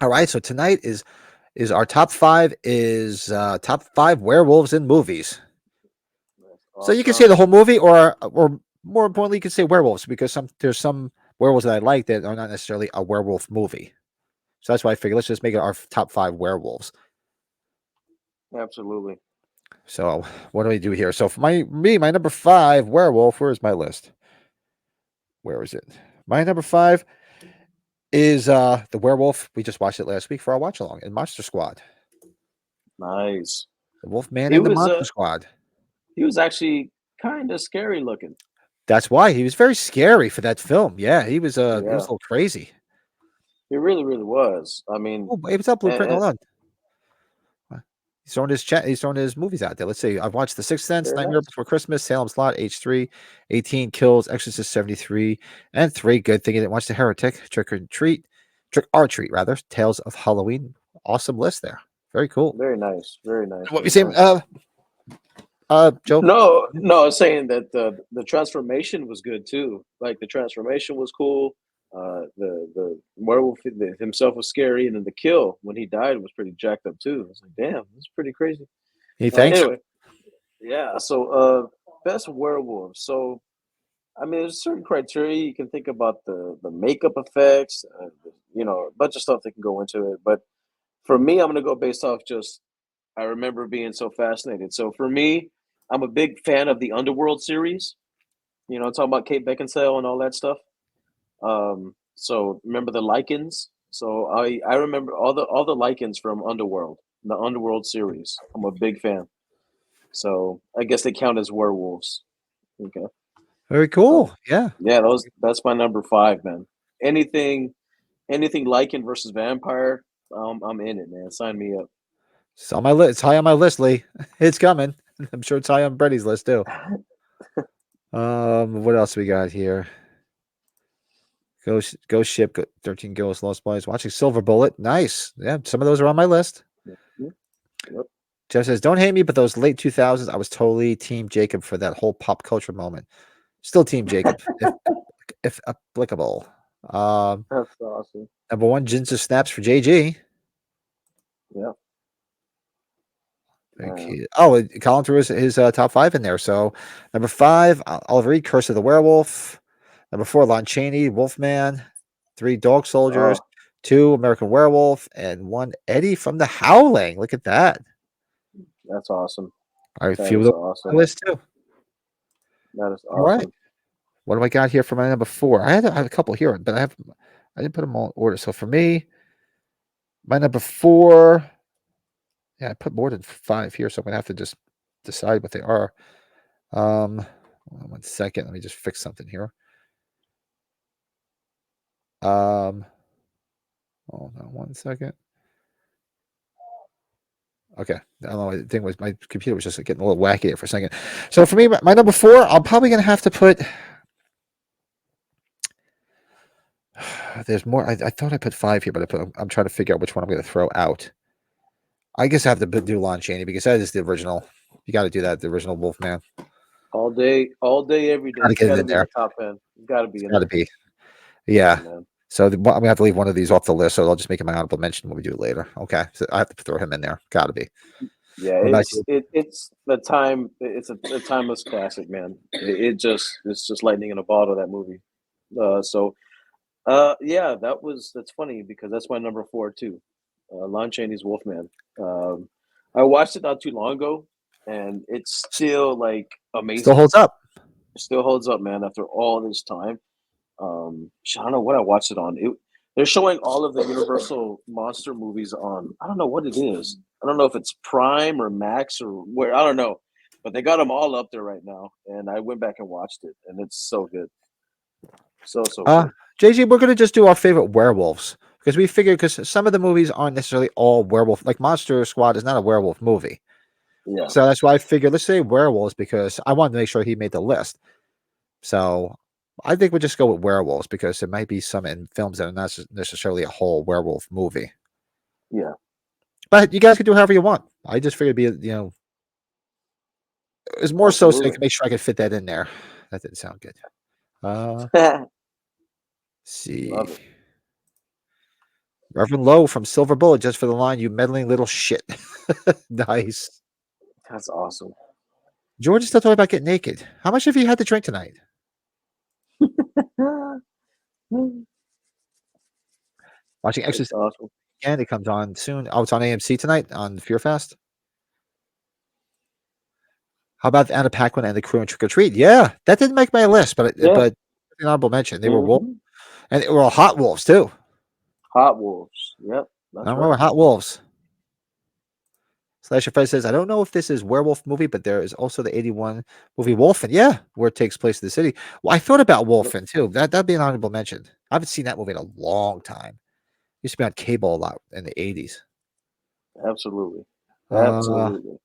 All right, so tonight is our top five top five werewolves in movies. That's So you can say awesome. the whole movie, or more importantly, you can say werewolves because there's some werewolves that I like that are not necessarily a werewolf movie. So that's why I figured let's just make it our top five werewolves. Absolutely. So what do we do here? So for my number five werewolf. Where is my list? Where is it? My number five is the werewolf. We just watched it last week for our watch along in Monster Squad. Nice. The Wolfman He and the was Monster Squad. he was actually kind of scary looking. That's why he was very scary for that film. Yeah, he was Yeah, a little crazy. he really was. I mean, Oh, hey, what's up, Blueprint? and Hold on. He's throwing his chat. He's throwing his movies out there. Let's see. I've watched The Sixth Sense, very Nightmare nice. Before Christmas, Salem's Lot, H3, 18 Kills, Exorcist 73, and 3. Good thing I didn't watch The Heretic, Trick or Treat rather, Tales of Halloween. Awesome list there. Very cool. Very nice. Very nice. What we Very saying, nice. Joe? No, I was saying that the transformation was good too. Like the transformation was cool. The werewolf himself was scary, and then the kill when he died was pretty jacked up too. I was like, damn, that's pretty crazy. He thanks. Anyway, yeah. So, best werewolf. So, I mean, there's certain criteria you can think about the makeup effects. A bunch of stuff that can go into it. But for me, I'm gonna go based off just I remember being so fascinated. So for me, I'm a big fan of the Underworld series. Talking about Kate Beckinsale and all that stuff. So remember the Lycans? So I remember all the Lycans from Underworld, the Underworld series. I'm a big fan. So I guess they count as werewolves. Okay. Very So cool. Yeah. yeah, that's my number five, man. Anything Lycan versus vampire, I'm in it, man. Sign me up. It's on my list. It's high on my list, Lee. It's coming. I'm sure it's high on Brady's list too. What else we got here? Ghost Ship, 13 Ghosts, Lost Boys. Watching Silver Bullet. Nice. Yeah, some of those are on my list. Yep. Jeff says, "Don't hate me, but those late 2000s, I was totally Team Jacob for that whole pop culture moment. Still Team Jacob, if applicable." That's awesome. Number one, Ginger Snaps for JG. Yeah. Thank you. Oh, Colin threw his top five in there. So number five, Oliver Reed, Curse of the Werewolf. Number four, Lon Chaney, Wolfman. 3, Dog Soldiers. Oh, 2, American Werewolf, and 1, Eddie from The Howling. Look at that. that's awesome. All right, That few of is those on awesome. my list too. That is All right. awesome. What do I got here for my number 4? I had a couple here, but I didn't put them all in order. So for me, my number 4, yeah, I put more than 5 here, so I'm gonna have to just decide what they are. Hold on 1 second. Let me just fix something here. Hold on 1 second. Okay, I don't know. The thing was, my computer was just getting a little wacky there for a second. So for me, my number 4, I'm probably gonna have to put. There's more. I thought I put 5 here, but I'm trying to figure out which one I'm going to throw out. I guess I have to do Lon Chaney because that is the original. You got to do that. The original Wolfman. All day, every day. Got to It's get it got to in be in there. the top 10. It's got to It's be in got to there. be. Yeah, Yeah. man. So I'm gonna have to leave one of these off the list. So I'll just make it my honorable mention when we do it later. Okay. So I have to throw him in there. Got to be. Yeah, What about you? it's the time. It's a timeless classic, man. It's just lightning in a bottle. That movie. Yeah, that's funny because that's my number four too. Lon Chaney's Wolfman. Um, I watched it not too long ago, and it's still like Still amazing. holds up. It still holds up, man. After all this time, I don't know what I watched it on. They're showing all of the Universal monster movies on. I don't know what it is. I don't know if it's Prime or Max or where. I don't know, but they got them all up there right now. And I went back and watched it, and it's so good, so good. JG, we're gonna just do our favorite werewolves because we figured because some of the movies aren't necessarily all werewolf. Like Monster Squad is not a werewolf movie. Yeah, So that's why I figured let's say werewolves because I wanted to make sure he made the list. So I think we'll just go with werewolves because there might be some in films that are not necessarily a whole werewolf movie. yeah, But you guys can do however you want. I just figured it'd be it's more so I absolutely. can make sure I can fit that in there. That didn't sound good. Uh Love see. it. Reverend Lowe from Silver Bullet, just for the line, "You meddling little shit." Nice. That's awesome. George is still talking about getting naked. How much have you had to drink tonight? Watching That's Exorcist awesome. again. It comes on soon. Oh, it's on AMC tonight on Fear Fest. How about Anna Paquin and the crew in Trick or Treat? Yeah, that didn't make my list, Yeah. but an honorable mention. They were wolves, Hmm. and they were all hot wolves too. Hot Wolves. Yep, I that's remember right. Hot Wolves. Slasher Fred says, I don't know if this is werewolf movie, but there is also the 81 movie Wolfen. Yeah, where it takes place in the city. Well, I thought about Yep. Wolfen too. That'd be an honorable mention. I haven't seen that movie in a long time. Used to be on cable a lot in the 80s. Absolutely. Uh Absolutely.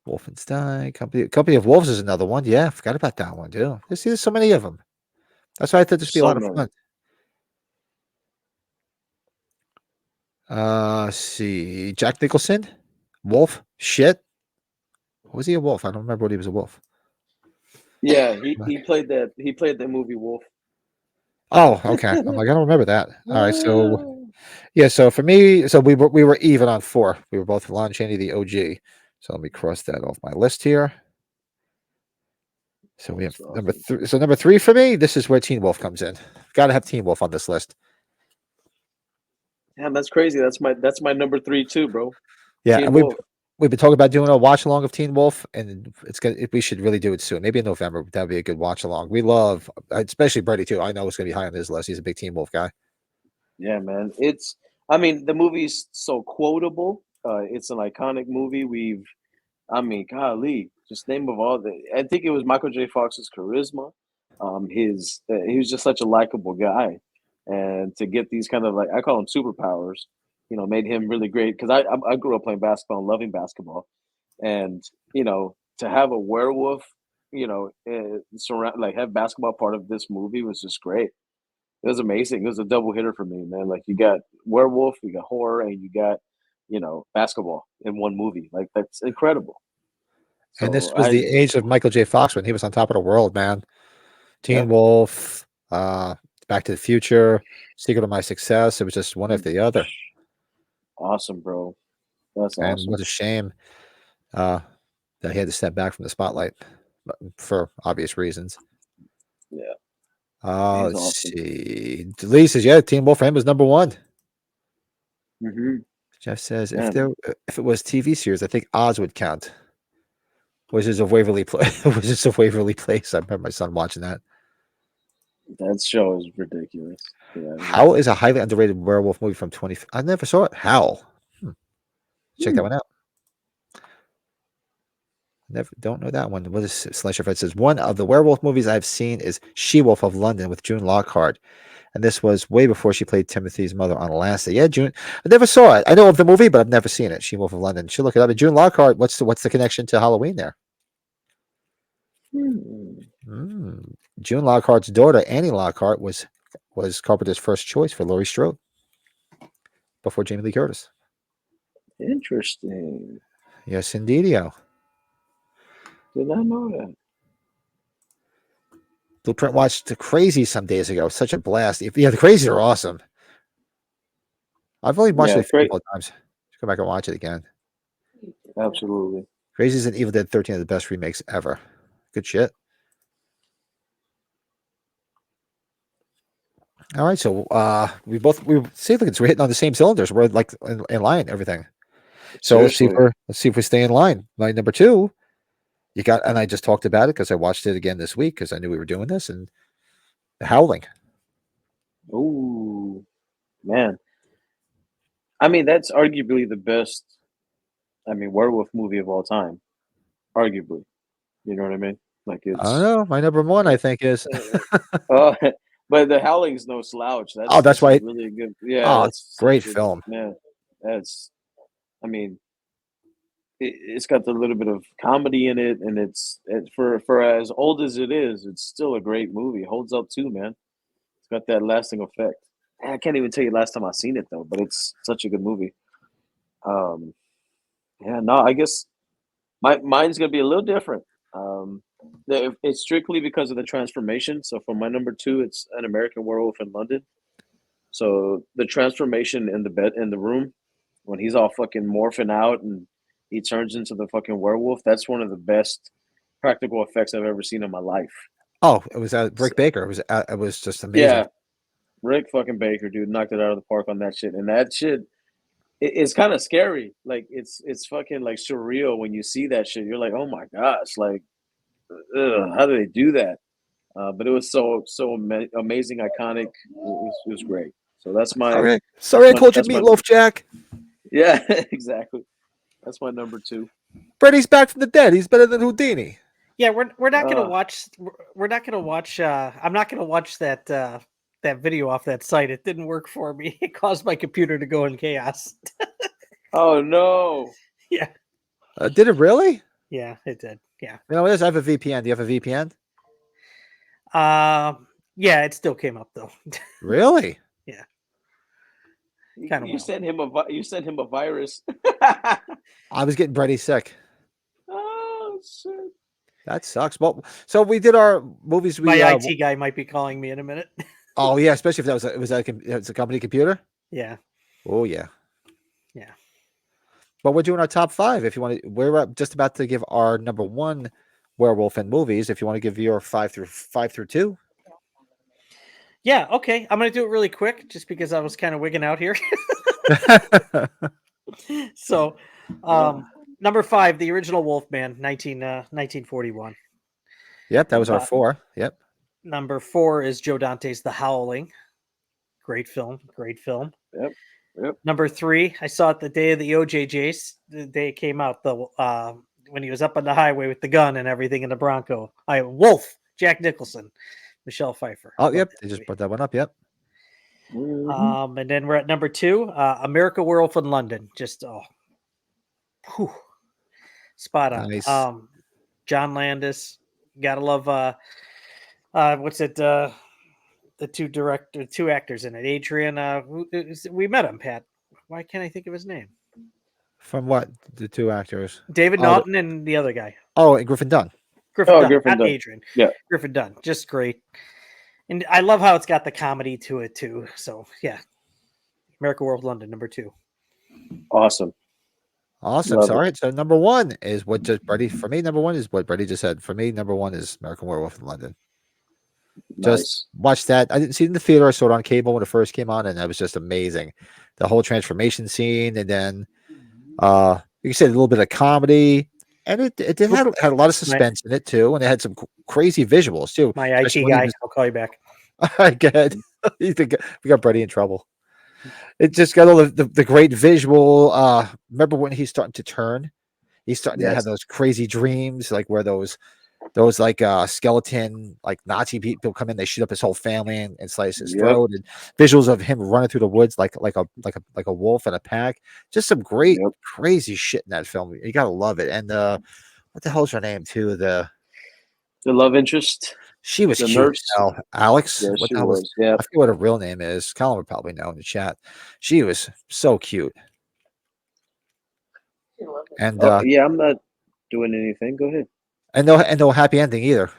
Wolfenstein, Company of Wolves is another one. Yeah, I forgot about that one too. There's so many of them. That's why I thought this would be a So lot of many. fun. See, Jack Nicholson, Wolf, shit. Was he a wolf? I don't remember what he was a wolf. Yeah, he played that. He played that movie Wolf. Oh, okay. I'm like, I don't remember that. All right, so yeah, so for me, so we were even on 4. We were both Lon Chaney, the OG. So let me cross that off my list here. So we have That's number awesome. 3. So number 3 for me, this is where Teen Wolf comes in. Got to have Teen Wolf on this list. Damn, that's crazy. That's my number 3 too, bro. Yeah, Teen and Wolf. we've been talking about doing a watch along of Teen Wolf, and we should really do it soon. Maybe in November, that'd be a good watch along. We love, especially Brady too. I know it's gonna be high on his list. He's a big Teen Wolf guy. Yeah, man. I mean, the movie's so quotable. It's an iconic movie. I mean, golly, just name of all the. I think it was Michael J. Fox's charisma. He was just such a likable guy, and to get these kind of like I call them superpowers, made him really great. Because I grew up playing basketball and loving basketball, and to have a werewolf, surround like have basketball part of this movie was just great. It was amazing. It was a double hitter for me, man. Like you got werewolf, you got horror, and you got basketball in one movie. Like that's incredible. And this So was I the age of Michael J. Fox when he was on top of the world, man. yeah, Teen Wolf, Back to the Future, Secret of My Success. It was just one after the other. awesome, bro. That's And awesome. what a shame uh, that he had to step back from the spotlight for obvious reasons. Yeah, he's Let's awesome. see. Lee says, yeah, Teen Wolf for him was number 1. Hmm. Jeff says, Man, if it was TV series, I think Oz would count. Wizards of Waverly Place. Wizards of Waverly Place. I remember my son watching that. that show is ridiculous. Yeah, Howl is a highly underrated werewolf movie from 20. I never saw it. Howl. Check that hmm. one out. Never don't know that one. What is Slasher Fred says? One of the werewolf movies I've seen is She Wolf of London with June Lockhart. And this was way before she played Timothy's mother on Alaska. Yeah, June. I never saw it. I know of the movie, but I've never seen it. She Wolf of London. Should look it up. And June Lockhart. What's the connection to Halloween there? Hmm. Mm. June Lockhart's daughter, Annie Lockhart, was Carpenter's first choice for Laurie Strode before Jamie Lee Curtis. Interesting. Yes, indeedio. Did not know that. Blueprint watched The Crazies some days ago. Such a blast. Yeah, The Crazies are awesome. I've only watched it Yeah, a great. couple of times. Just go back and watch it again. Absolutely. Crazies and Evil Dead 13 are the best remakes ever. Good shit. All right, so we see look, we're hitting on the same cylinders. We're like in line, everything. So Seriously. let's see if we stay in line. Line number 2, you got, and I just talked about it because I watched it again this week because I knew we were doing this, and The Howling. Ooh, man. I mean, that's arguably the best. I mean, werewolf movie of all time. Arguably. You know what I mean? Like I don't it's know. My number 1, I think, is uh, but the Howling's no slouch. oh, that's That's a why. really good. Yeah, Oh, that's great such a film. man. That's I mean, it's got the little bit of comedy in it, and for as old as it is, it's still a great movie. It holds up too, man. It's got that lasting effect. I can't even tell you last time I seen it though, but it's such a good movie. Um, yeah, no, I guess mine's gonna be a little different. Um, It's strictly because of the transformation. So for my number two, it's An American Werewolf in London. So the transformation in the bed in the room when he's all fucking morphing out and he turns into the fucking werewolf. That's one of the best practical effects I've ever seen in my life. Oh, it was So, Rick Baker. It was just amazing. yeah, Rick fucking Baker, dude, knocked it out of the park on that shit. And that shit, it's kind of scary. Like it's fucking like surreal when you see that shit. You're like, oh my gosh, like, how do they do that? But it was amazing, iconic. It was great. So Sorry, I called you that's my Meatloaf Jack. yeah, exactly. That's my number two. Freddy's back from the dead. He's better than Houdini. Yeah, we're not gonna Uh, watch. We're not gonna watch. I'm not gonna watch that that video off that site. It didn't work for me. It caused my computer to go in chaos. oh no. Yeah, Did it really? yeah, it did. Yeah. You know, I have a VPN. Do you have a VPN? Yeah, it still came up though. Really? Yeah. You, you sent him you sent him a virus. I was getting Brady sick. Oh shit. That sucks. Well, so we did our movies. My IT guy might be calling me in a minute. Oh yeah, especially if it was a company computer. Yeah. Oh yeah. Yeah. But we're doing our top five. If you want to, we're just about to give our number one werewolf in movies. If you want to give your five through two. Yeah. Okay. I'm gonna do it really quick, just because I was kind of wigging out here. So, number 5, the original Wolfman, 1941. Yep, that was our 4. Yep. Number 4 is Joe Dante's The Howling. Great film. Great film. Yep. Number 3, I saw it the day of the OJJs. The day it came out. When he was up on the highway with the gun and everything in the Bronco. Wolf. Jack Nicholson. Michelle Pfeiffer. Oh, yep. They just put that one up. Yep. Mm-hmm. And then we're at number 2, America Werewolf in London. Just spot on. Nice. John Landis. Gotta love what's it? The two actors in it. Adrian. We met him, Pat. Why can't I think of his name? From what? The two actors? David Naughton and the other guy. Oh, and Griffin Dunn. Griffin Dunn, Griffin not Dunn. Adrian. Yeah. Griffin Dunn. Just great. And I love how it's got the comedy to it too. So yeah. America World London, number 2. Awesome. All right. So number 1 is what just Brady for me. Number 1 is what Brady just said. For me, number 1 is American Werewolf in London. Just watch that. I didn't see it in the theater. I saw it on cable when it first came on, and that was just amazing. The whole transformation scene, and then you said a little bit of comedy, and it had a lot of suspense in it too, and it had some crazy visuals too. My IT guy, I'll call you back. All right, go ahead. You think we got Brady in trouble? It just got all the great visual. Remember when he's starting to turn? He's starting to have those crazy dreams, like where those like skeleton like Nazi people come in, they shoot up his whole family and slice his throat, and visuals of him running through the woods like a wolf in a pack. Just some great crazy shit in that film. You gotta love it. And what the hell's her name too? The love interest. She was the cute. nurse. Alex. Yeah, What she the hell was. Yeah. I forget what her real name is. Colin would probably know in the chat. She was so cute. And yeah, I'm not doing anything. Go ahead. And no happy ending either.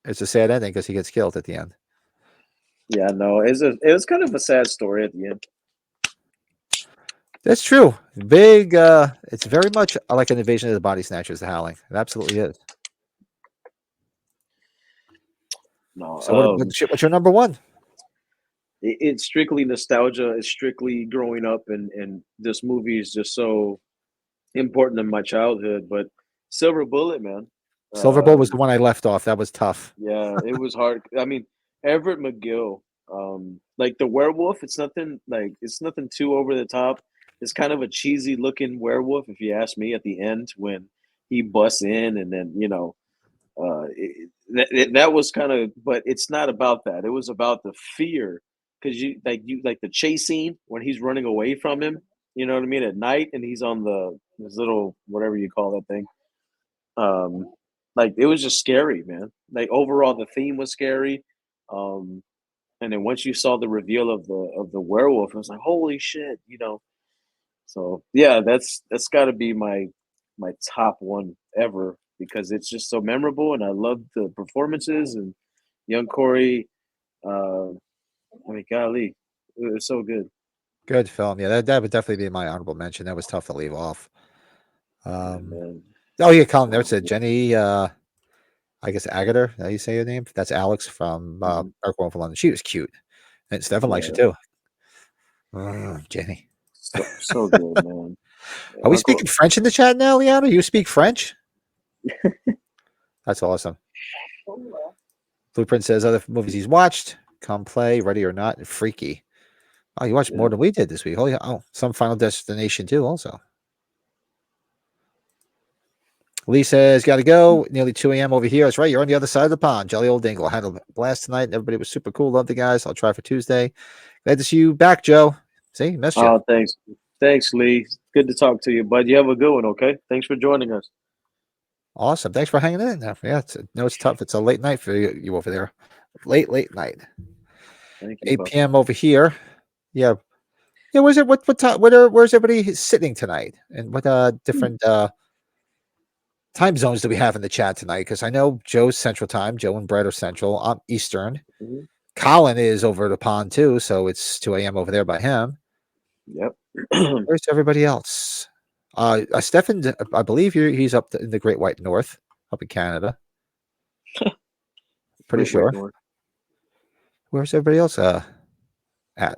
It's a sad ending because he gets killed at the end. Yeah, no, it was kind of a sad story at the end. That's true. Big. It's very much like an Invasion of the Body Snatchers. The Howling. It absolutely is. No. So what's your number 1? It's strictly nostalgia. It's strictly growing up, and this movie is just so important in my childhood. But Silver Bullet, man. Silver Bullet was the one I left off. That was tough. Yeah, it was hard. I mean, Everett McGill, like the werewolf. It's nothing too over the top. It's kind of a cheesy looking werewolf, if you ask me. At the end, when he busts in, and then that was kind of. But it's not about that. It was about the fear, because you like the chase scene when he's running away from him. You know what I mean? At night, and he's on this little whatever you call that thing. Like it was just scary, man. Like overall, the theme was scary. And then once you saw the reveal of the werewolf, it was like, holy shit, So yeah, that's got to be my my top one ever because it's just so memorable, and I love the performances and young Corey. I mean, golly, it was so good. Good film. Yeah, that would definitely be my honorable mention. That was tough to leave off. Yeah, man. Oh yeah, Colin. There's a Jenny. I guess Agater. How you say your name? That's Alex from Mhm. Dark for London. She was cute, and Stefan likes her Yeah, too. Jenny. so good, man. Are we Uncle, speaking French in the chat now, Liana? You speak French? That's awesome. Blueprint says other movies he's watched. Come Play, Ready or Not, and Freaky. Oh, you watched more yeah. than we did this week. Oh yeah. Oh, some Final Destination too. Also, Lee says got to go. Nearly 2 a.m. over here. That's right. You're on the other side of the pond. Jolly old Dingle. Had a blast tonight. And everybody was super cool. Love the guys. I'll try for Tuesday. Glad to see you back, Joe. See, missed you. Oh, thanks, Lee. Good to talk to you, bud. You have a good one. Okay, thanks for joining us. Awesome. Thanks for hanging in. Yeah, it's tough. It's a late night for you over there. Late night. Thank you, 8 bud. p.m. over here. Yeah. Yeah. Where's it? What time? Where's everybody sitting tonight? And what different time zones do we have in the chat tonight? Because I know Joe's Central Time. Joe and Brett are Central. I'm Eastern. Mm-hmm. Colin is over the pond too, so it's 2 a.m. over there by him. Yep. Where's everybody else? Stefan, I believe he's up in the Great White North, up in Canada. Pretty Great sure. White North. Where's everybody else at? But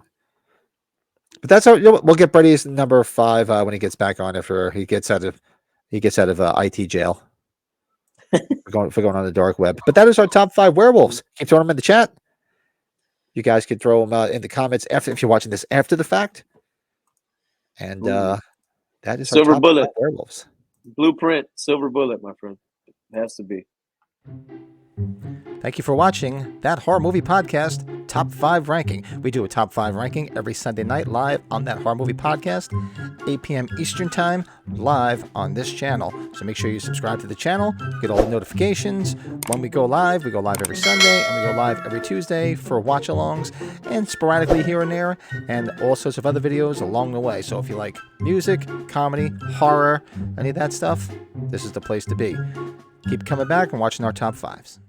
that's how we'll get Brady's number 5 when he gets back on after he gets out of IT jail. for going on the dark web. But that is our top 5 werewolves. Keep throwing them in the chat. You guys can throw them in the comments if you're watching this after the fact. And that is our Silver top Bullet 5 werewolves. Blueprint. Silver Bullet, my friend. It has to be. Thank you for watching That Horror Movie Podcast Top 5 Ranking. We do a Top 5 ranking every Sunday night live on That Horror Movie Podcast, 8 p.m. Eastern Time, live on this channel. So make sure you subscribe to the channel, get all the notifications. When we go live every Sunday, and we go live every Tuesday for watch-alongs, and sporadically here and there, and all sorts of other videos along the way. So if you like music, comedy, horror, any of that stuff, this is the place to be. Keep coming back and watching our top 5s.